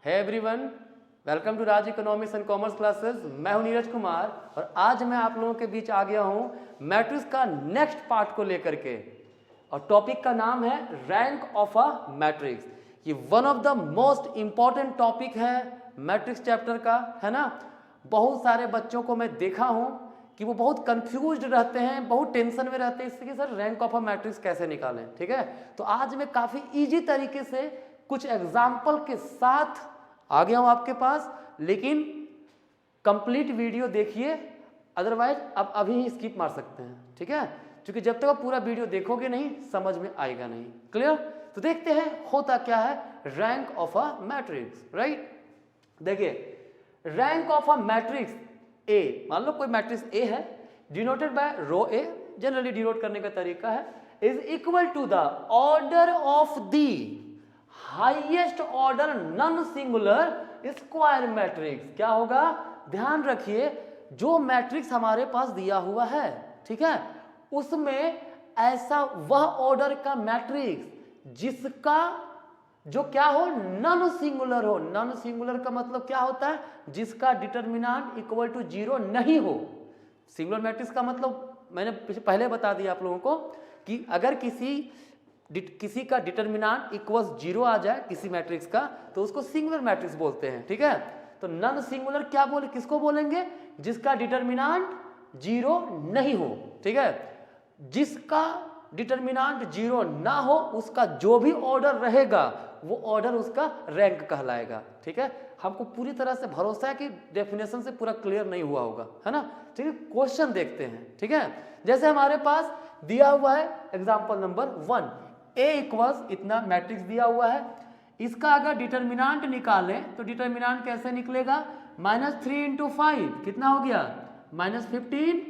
है everyone, welcome to Raj economics and commerce classes. मैं हूं नीरज कुमार और आज मैं आप लोगों के बीच आ गया हूं मैट्रिक्स का नेक्स्ट पार्ट को लेकर के, और टॉपिक का नाम है रैंक ऑफ अ मैट्रिक्स। ये one of the most important topic है मैट्रिक्स चैप्टर का, है ना। बहुत सारे बच्चों को मैं देखा हूं कि वो बहुत कंफ्यूज्ड रहते हैं, बहुत टेंशन में रहते हैं इससे कि sir rank of a matrix कैसे निकालें। ठीक है, तो आज मैं काफ़ी इजी तरीके से कुछ एग्जाम्पल के साथ आ गया हूं आपके पास, लेकिन कंप्लीट वीडियो देखिए, अदरवाइज आप अभी ही स्किप मार सकते हैं। ठीक है, क्योंकि जब तक आप पूरा वीडियो देखोगे नहीं समझ में आएगा नहीं। क्लियर? तो देखते हैं होता क्या है rank of a matrix. Right, देखिए rank of a matrix A, मान लो कोई मैट्रिक्स ए है denoted by rho A, generally denote करने का तरीका है, is equal to the order of the highest order non singular square matrix. क्या होगा, ध्यान रखिए, जो मैट्रिक्स हमारे पास दिया हुआ है, ठीक है, उसमें ऐसा वह ऑर्डर का मैट्रिक्स जिसका जो क्या हो, नॉन सिंगुलर हो। नॉन सिंगुलर का मतलब क्या होता है, जिसका डिटरमिनेंट इक्वल टू 0 नहीं हो। सिंगुलर मैट्रिक्स का मतलब मैंने पहले बता दिया आप लोगों को कि अगर किसी का डिटरमिनेंट इक्वल्स 0 आ जाए किसी मैट्रिक्स का, तो उसको सिंगुलर मैट्रिक्स बोलते हैं। ठीक है, तो नॉन सिंगुलर क्या किसको बोलेंगे, जिसका डिटरमिनेंट 0 नहीं हो। ठीक है, जिसका डिटरमिनेंट 0 ना हो उसका जो भी ऑर्डर रहेगा वो ऑर्डर उसका रैंक कहलाएगा। ठीक है, हमको पूरी तरह से भरोसा है कि डेफिनेशन से पूरा क्लियर नहीं हुआ होगा, है ना। ठीक है, क्वेश्चन देखते हैं। ठीक है, जैसे हमारे पास दिया हुआ है एग्जांपल नंबर 1, ए इक्वल्स इतना मैट्रिक्स दिया हुआ है, इसका अगर डिटरमिनेंट निकालें तो डिटरमिनेंट कैसे निकलेगा, -3 × 5 कितना हो गया, -15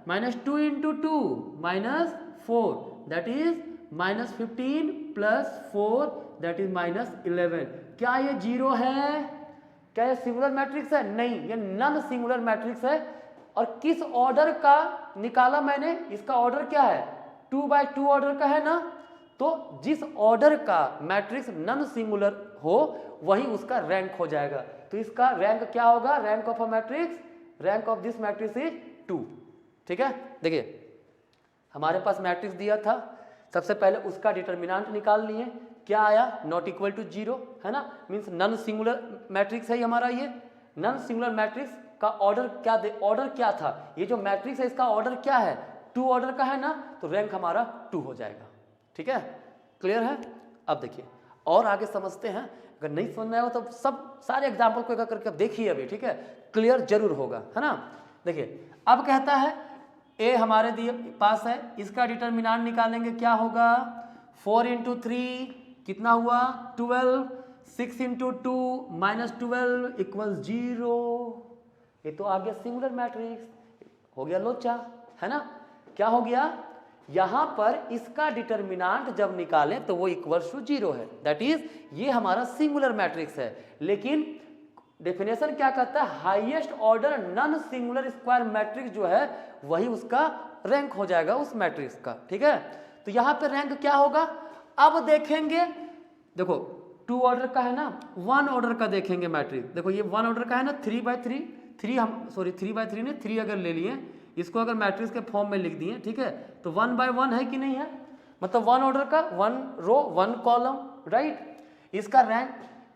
-2 × 2 -4, दैट इज -15 + 4 दैट इज -11। क्या ये 0 है? क्या ये सिंगुलर मैट्रिक्स है? नहीं, ये नॉन सिंगुलर मैट्रिक्स है। और किस ऑर्डर का निकाला मैंने, इसका ऑर्डर क्या है, 2 by 2 ऑर्डर का है ना। तो जिस ऑर्डर का मैट्रिक्स नॉन सिंगुलर हो वही उसका रैंक हो जाएगा। तो इसका रैंक क्या होगा, rank of a matrix, rank of this matrix is 2। ठीक है, देखिए हमारे पास मैट्रिक्स दिया था, सबसे पहले उसका डिटरमिनेंट निकाल लिए, क्या आया, नॉट इक्वल टू 0, है ना, मीन्स नॉन सिंगुलर मैट्रिक्स है हमारा। ये नॉन सिंगुलर मैट्रिक्स का ऑर्डर क्या ऑर्डर क्या था, ये जो मैट्रिक्स है इसका ऑर्डर क्या है, 2 ऑर्डर का है ना, तो रैंक हमारा 2 हो जाएगा। ठीक है, क्लियर है। अब देखिए और आगे समझते हैं, अगर नहीं समझ में आएगा तो सब सारे एग्जाम्पल को एक करके देखिए अभी। ठीक है, क्लियर जरूर होगा, है ना। देखिए अब कहता है ए हमारे दिए पास है, इसका डिटरमिनेंट निकालेंगे, क्या होगा, 4 × 3 कितना हुआ, 12, 6 × 2 -12 = 0। ये तो आ गया सिंगुलर मैट्रिक्स, हो गया लोचा, है ना। क्या हो गया, यहां पर इसका डिटरमिनेंट जब निकालें तो वो इक्वल्स टू 0 है, दैट इज ये हमारा सिंगुलर मैट्रिक्स है। लेकिन डेफिनेशन क्या कहता है, highest order non singular square matrix जो है वही उसका रैंक हो जाएगा उस मैट्रिक्स का। ठीक है, तो यहां पे रैंक क्या होगा, अब देखेंगे, देखो 2 ऑर्डर का है ना, 1 ऑर्डर का देखेंगे मैट्रिक्स। देखो ये 1 ऑर्डर का है ना, 3 by 3 ने 3 अगर ले लिए, इसको अगर मैट्रिक्स के फॉर्म में लिख दिए, ठीक है, तो 1 by 1 है कि नहीं है, मतलब 1 ऑर्डर का, 1 रो 1 कॉलम। राइट, इसका रैंक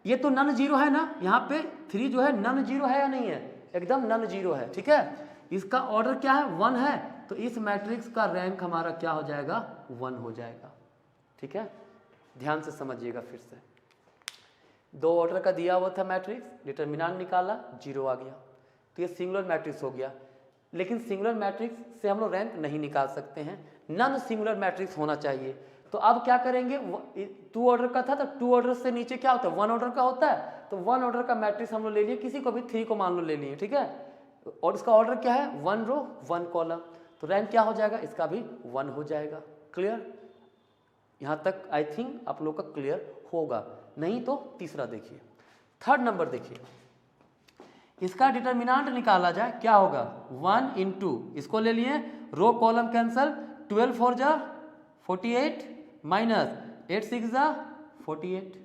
ये तो नॉन 0 है ना, यहाँ पे 3 जो है नॉन 0 है या नहीं है, एकदम नॉन 0 है। ठीक है, इसका ऑर्डर क्या है, 1 है, तो इस मैट्रिक्स का रैंक हमारा क्या हो जाएगा, 1 हो जाएगा। ठीक है, ध्यान से समझिएगा फिर से, 2 ऑर्डर का दिया हुआ था मैट्रिक्स, डिटरमिनेंट निकाला, 0 आ गया, तो ये सिंगुलर मैट्रिक्स हो गया। लेकिन सिंगुलर मैट्रिक्स से हम लोग रैंक नहीं निकाल सकते हैं, नॉन सिंगुलर मैट्रिक्स होना चाहिए। तो अब क्या करेंगे, 2 ऑर्डर का था तो 2 ऑर्डर से नीचे क्या होता है, 1 ऑर्डर का होता है, तो 1 ऑर्डर का मैट्रिक्स हम लोग ले लिए, किसी को भी 3 को मान लो ले लिए। ठीक है, और इसका ऑर्डर क्या है, 1 रो 1 कॉलम, तो रैंक क्या हो जाएगा, इसका भी 1 हो जाएगा। क्लियर, यहां तक आई थिंक आप लोग का क्लियर होगा। नहीं तो तीसरा देखिए, 3rd नंबर देखिए, इसका डिटरमिनेंट निकाला जाए, क्या होगा, 1 × इसको ले लिए, रो कॉलम कैंसल, 12 4 जा 48 -8 6 जा 48।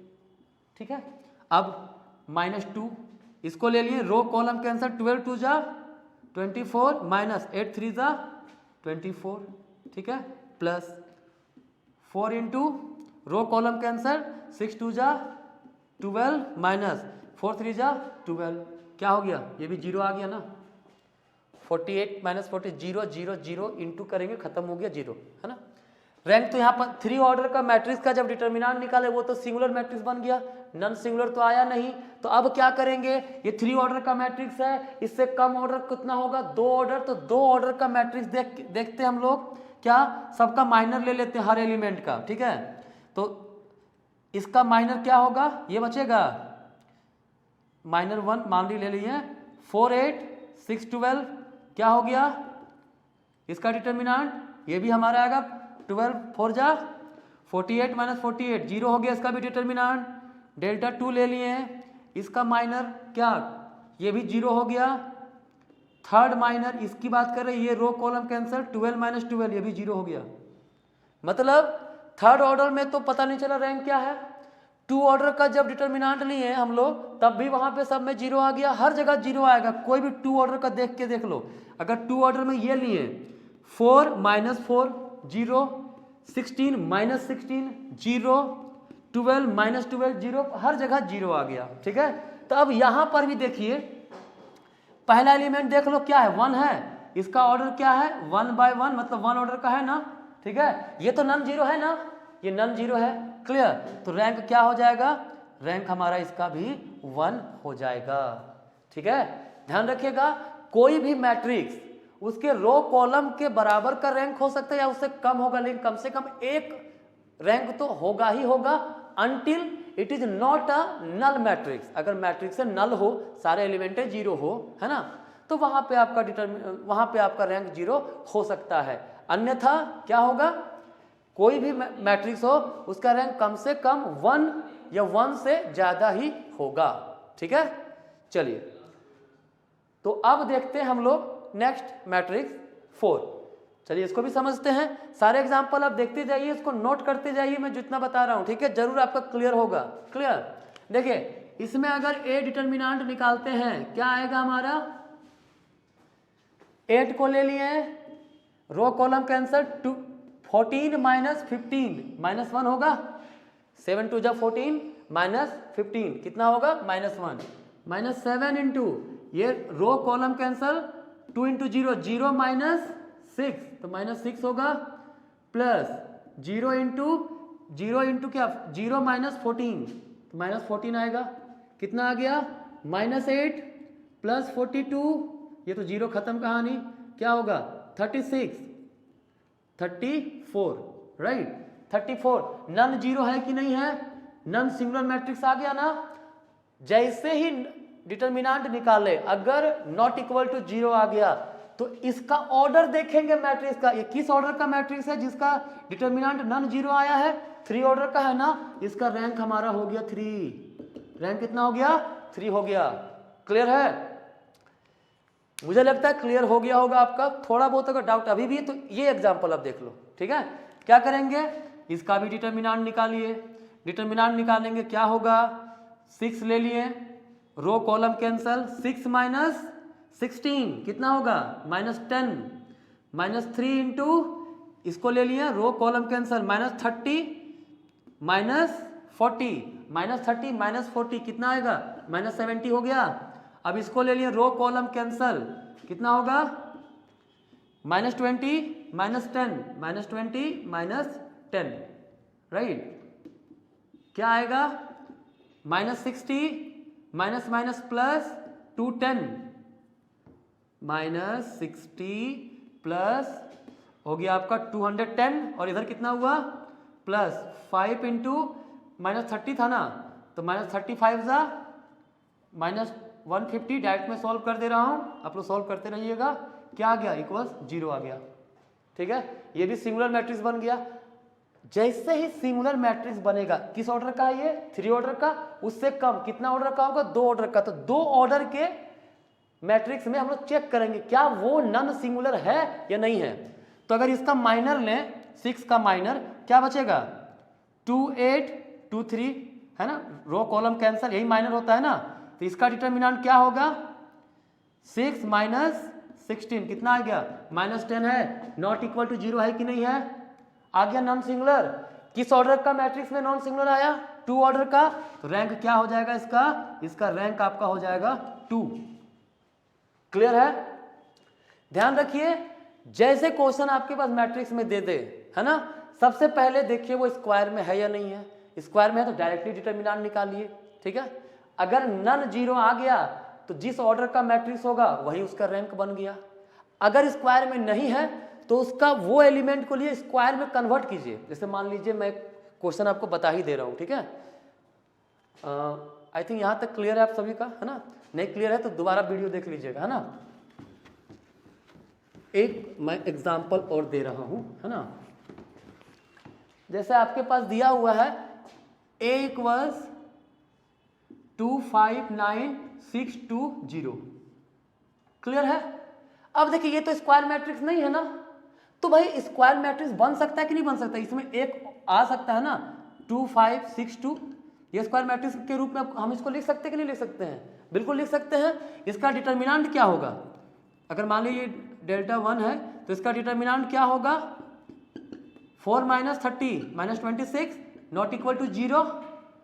ठीक है, अब -2 इसको ले लिए, रो कॉलम कैंसर, 12 2 जा 24 माइनस 8 3 जा 24, ठीक है, plus 4 into row column cancel, 6 2 जा 12 माइनस 4 3 जा 12, क्या हो गया, ये भी जीरो आ गया ना, 48 माइनस 40 0 0 0 इंटू करेंगे, खत्म हो गया जीरो, है ना। रैंक तो यहाँ पर 3 ऑर्डर का मैट्रिक्स का जब डिटर्मिनेंट निकाले वो तो सिंगुलर मैट्रिक्स बन गया, नॉन सिंगुलर तो आया नहीं। तो अब क्या करेंगे, ये 3 ऑर्डर का मैट्रिक्स है, इससे कम ऑर्डर कितना होगा, 2 ऑर्डर, तो 2 ऑर्डर का मैट्रिक्स देखते हम लोग, क्या सबका माइनर ले लेते हैं हर एलिमेंट का, ठीक है। तो इसका माइनर क्या होगा, ये बचेगा -1 मान ली ले लिए, 4 8 6 12, क्या हो गया इसका डिटर्मिनेंट, ये भी हमारा आएगा 12 4 जा 48 माइनस 48 जीरो हो गया, इसका भी डिटर्मिनेंट, डेल्टा 2 ले लिए, इसका माइनर क्या, ये भी जीरो हो गया, थर्ड माइनर इसकी बात कर रहे हैं, ये रो कॉलम कैंसल, 12 माइनस 12 ये भी जीरो हो गया। मतलब थर्ड ऑर्डर में तो पता नहीं चला रैंक क्या है, 2 ऑर्डर का जब डिटर्मिनेंट लिए हम लोग तब भी वहां पे सब में जीरो आ गया, हर जगह जीरो आएगा, कोई भी 2 ऑर्डर का देख के देख लो। अगर 2 ऑर्डर में ये लिए 4 minus 4 zero, 16 minus 16 zero, 12 minus 12 zero, हर जगह जीरो आ गया, ठीक है। तो अब यहां पर भी देखिए, पहला एलिमेंट देख लो क्या है, 1 है, इसका ऑर्डर क्या है 1 बाय 1, मतलब 1 ऑर्डर का है ना, ठीक है, ये तो नॉन जीरो है ना, ये नॉन जीरो है, क्लियर। तो रैंक क्या हो जाएगा, रैंक हमारा इसका भी 1 हो जाएगा, ठीक है। ध्यान रखिएगा, कोई भी मैट्रिक्स उसके रो कॉलम के बराबर का रैंक हो सकता है या उससे कम होगा, लेकिन कम से कम एक रैंक तो होगा ही होगा, until it is not a null matrix. अगर मैट्रिक्स से नल हो, सारे एलिमेंट जीरो हो, है ना, तो वहां पे आपका रैंक जीरो हो सकता है, अन्यथा क्या होगा, कोई भी मैट्रिक्स हो उसका रैंक कम से कम 1 या 1 से ज्यादा ही होगा, ठीक है। चलिए, तो अब देखते हैं हम लोग नेक्स्ट मैट्रिक्स 4। चलिए इसको भी समझते हैं, सारे एग्जांपल आप देखते जाइए, इसको नोट करते जाइए, मैं जितना बता रहा हूं, ठीक है, जरूर आपका क्लियर होगा। क्लियर, देखिए इसमें अगर ए डिटर्मिनेंट निकालते हैं, क्या आएगा हमारा, 8 को ले लिए, row column cancel, 14 minus 15 minus 1 होगा, 7 2 जा 14 माइनस 15 कितना होगा -1, माइनस 7 इंटू ये row column cancel, 2 into 0 0 minus 6 तो -6 होगा, प्लस 0 इंटू क्या 0 माइनस 14 तो -14 आएगा, कितना आ गया -8 प्लस 42, ये तो जीरो खत्म कहानी, क्या होगा 34 राइट, 34 नन जीरो है कि नहीं है, नन सिंगुलर मैट्रिक्स आ गया ना। जैसे ही डिटर्मिनेंट निकाले अगर नॉट इक्वल टू जीरो आ गया तो इसका ऑर्डर देखेंगे मैट्रिक्स का, ये किस ऑर्डर का मैट्रिक्स है जिसका डिटर्मिनेंट नन जीरो आया है, 3 ऑर्डर का है ना, इसका रैंक हमारा हो गया 3, रैंक कितना हो गया 3 हो गया। क्लियर है, मुझे लगता है क्लियर हो गया होगा आपका, थोड़ा बहुत अगर डाउट अभी भी तो ये एग्जांपल आप देख लो, ठीक है। क्या करेंगे, इसका भी डिटर्मिनेंट निकालिए, डिटर्मिनेंट निकालेंगे क्या होगा, 6 ले लिए, रो कॉलम कैंसल, 6 माइनस 16 कितना होगा -10, -3 इंटू इसको ले लिए, रो कॉलम कैंसल, -30 -40 -30 -40 कितना आएगा -70 हो गया। अब इसको ले लिए, रो कॉलम कैंसल, कितना होगा -20 -10 -20 -10 राइट, क्या आएगा -60 माइनस माइनस प्लस 210 -60 प्लस हो गया आपका 210 और इधर कितना हुआ प्लस 5 इंटू -30 था ना तो -35 जा -150, डायरेक्ट में सॉल्व कर दे रहा हूं, आप लोग सॉल्व करते रहिएगा, क्या आ गया इक्वल्स 0 आ गया, ठीक है। ये भी सिंगुलर मैट्रिक्स बन गया। जैसे ही सिंगुलर मैट्रिक्स बनेगा, किस ऑर्डर का है ये 3 ऑर्डर का, उससे कम कितना ऑर्डर का होगा 2 ऑर्डर का, तो 2 ऑर्डर के मैट्रिक्स में हम लोग चेक करेंगे क्या वो नॉन सिंगुलर है या नहीं है। तो अगर इसका माइनर लें 6 का माइनर क्या बचेगा 2 8 2 3 है ना, रो कॉलम कैंसल, यही माइनर होता है ना। तो इसका डिटर्मिनेंट क्या होगा, 6 माइनस 16 कितना आ गया, -10 है, नॉट इक्वल टू 0 है कि नहीं है, आ गया नॉन सिंगुलर। किस ऑर्डर का मैट्रिक्स में नॉन सिंगुलर आया, 2 ऑर्डर का, तो रैंक क्या हो जाएगा इसका रैंक आपका हो जाएगा 2। क्लियर है। ध्यान रखिए, जैसे क्वेश्चन आपके पास मैट्रिक्स में दे दे, है ना, सबसे पहले देखिए वो स्क्वायर में है या नहीं है, स्क्वायर में है तो डायरेक्टली डिटर्मिनेंट निकालिए, ठीक है। अगर नन 0 आ गया तो जिस ऑर्डर का मैट्रिक्स होगा वही उसका रैंक बन गया। अगर स्क्वायर में नहीं है तो उसका वो एलिमेंट को लिए स्क्वायर में कन्वर्ट कीजिए। जैसे मान लीजिए मैं क्वेश्चन आपको बता ही दे रहा हूँ, ठीक है। आई थिंक यहाँ तक क्लियर है आप सभी का, है ना, नहीं क्लियर है तो दोबारा वीडियो देख लीजिएगा, है ना। एक मैं एग्जाम्पल और दे रहा हूँ, है ना। जैसे आपके पास दिया हुआ है a = 259,620, क्लियर है। अब देखिए ये तो स्क्वायर मैट्रिक्स नहीं है ना, तो भाई स्क्वायर मैट्रिक्स बन सकता है कि नहीं बन सकता, इसमें एक आ सकता है ना 2562, ये स्क्वायर मैट्रिक्स के रूप में हम इसको लिख सकते हैं कि नहीं लिख सकते हैं, बिल्कुल लिख सकते हैं। इसका डिटर्मिनेंट क्या होगा, अगर मान लीजिए डेल्टा 1 है तो इसका डिटर्मिनेंट क्या होगा, 4 - 30 - 26 नॉट इक्वल टू 0,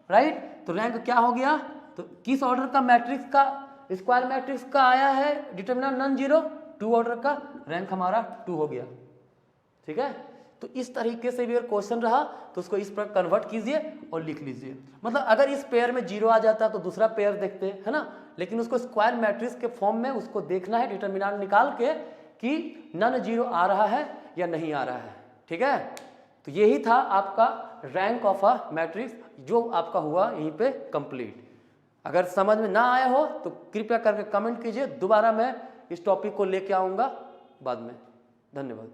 राइट। तो रैंक क्या हो गया, तो किस ऑर्डर का मैट्रिक्स का, स्क्वायर मैट्रिक्स का आया है डिटर्मिनेंट नॉन 0, 2 ऑर्डर का, रैंक हमारा 2 हो गया, ठीक है। तो इस तरीके से भी अगर क्वेश्चन रहा तो उसको इस पर कन्वर्ट कीजिए और लिख लीजिए। मतलब अगर इस पेयर में 0 आ जाता तो दूसरा पेयर देखते, है ना, लेकिन उसको स्क्वायर मैट्रिक्स के फॉर्म में उसको देखना है, डिटर्मिनेंट निकाल के कि नन 0 आ रहा है या नहीं आ रहा है, ठीक है। तो यही था आपका रैंक ऑफ अ मैट्रिक्स, जो आपका हुआ यहीं पे कंप्लीट। अगर समझ में ना आया हो तो कृपया करके कमेंट कीजिए, दोबारा मैं इस टॉपिक को लेके आऊँगा बाद में। धन्यवाद।